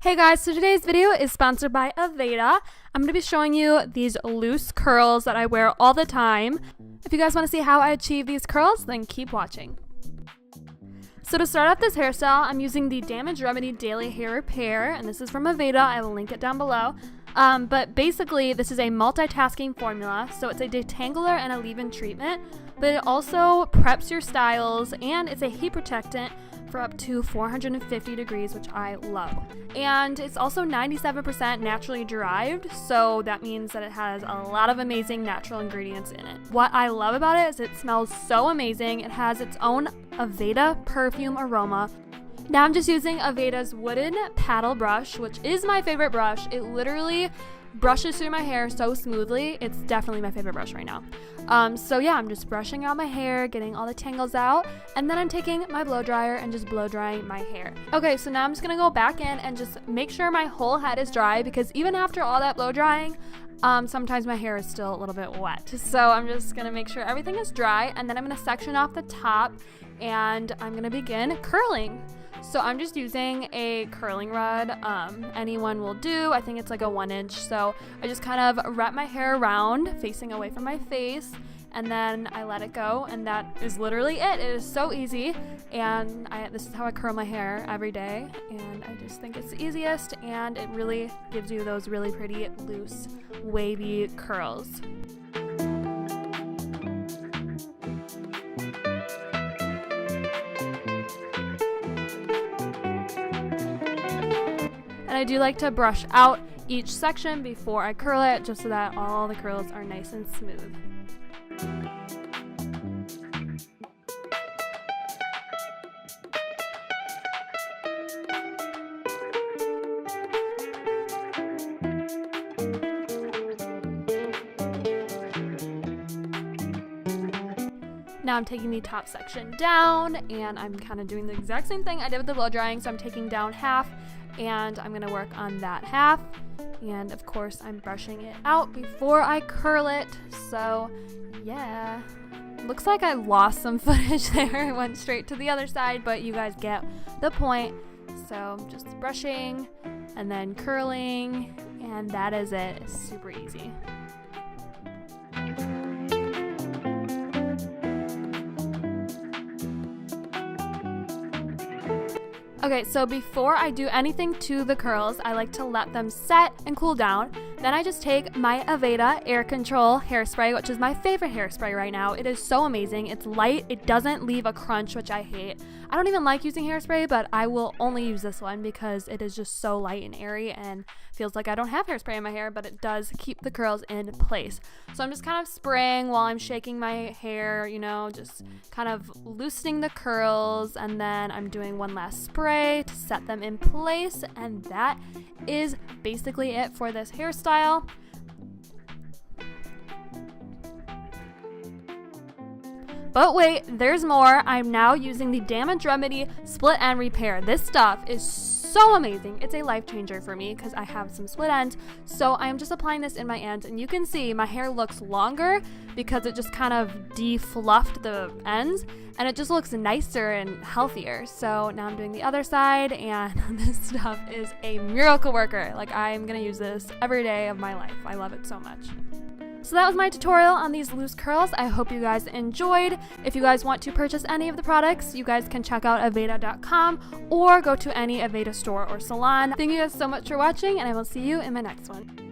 Hey guys, so today's video is sponsored by Aveda. I'm going to be showing you these loose curls that I wear all the time. If you guys want to see how I achieve these curls, then keep watching. So to start off this hairstyle, I'm using the Damage Remedy Daily Hair Repair, and this is from Aveda. I will link it down below. But basically, this is a multitasking formula, so it's a detangler and a leave-in treatment, but it also preps your styles, and it's a heat protectant for up to 450 degrees, which I love. And it's also 97% naturally derived, so that means that it has a lot of amazing natural ingredients in it. What I love about it is it smells so amazing. It has its own Aveda perfume aroma. Now I'm just using Aveda's wooden paddle brush, which is my favorite brush. It literally brushes through my hair so smoothly. It's definitely my favorite brush right now. So yeah, I'm just brushing out my hair, getting all the tangles out, and then I'm taking my blow dryer and just blow drying my hair. Okay, so now I'm just gonna go back in and just make sure my whole head is dry, because even after all that blow drying, sometimes my hair is still a little bit wet. So I'm just gonna make sure everything is dry, and then I'm gonna section off the top, and I'm gonna begin curling. So I'm just using a curling rod. Anyone will do. I think it's like a 1-inch. So I just kind of wrap my hair around, facing away from my face, and then I let it go, and that is literally it. It is so easy, and this is how I curl my hair every day, and I just think it's the easiest, and it really gives you those really pretty, loose, wavy curls. And I do like to brush out each section before I curl it, just so that all the curls are nice and smooth. Now I'm taking the top section down, and I'm kind of doing the exact same thing I did with the blow drying. So I'm taking down half, and I'm going to work on that half. And of course, I'm brushing it out before I curl it. So yeah, looks like I lost some footage there. I went straight to the other side, but you guys get the point. So just brushing and then curling, and that is it. It's super easy. Okay, so before I do anything to the curls, I like to let them set and cool down. Then I just take my Aveda Air Control hairspray, which is my favorite hairspray right now. It is so amazing. It's light. It doesn't leave a crunch, which I hate. I don't even like using hairspray, but I will only use this one because it is just so light and airy and feels like I don't have hairspray in my hair, but it does keep the curls in place. So I'm just kind of spraying while I'm shaking my hair, you know, just kind of loosening the curls, and then I'm doing one last spray to set them in place, and that is basically it for this hairstyle. But wait, there's more. I'm now using the Damage Remedy Split End Repair. This stuff is so amazing. It's a life changer for me because I have some split ends. So I'm just applying this in my ends, and you can see my hair looks longer because it just kind of defluffed the ends, and it just looks nicer and healthier. So now I'm doing the other side, and this stuff is a miracle worker. Like, I'm gonna use this every day of my life. I love it so much. So that was my tutorial on these loose curls. I hope you guys enjoyed. If you guys want to purchase any of the products, you guys can check out Aveda.com or go to any Aveda store or salon. Thank you guys so much for watching, and I will see you in my next one.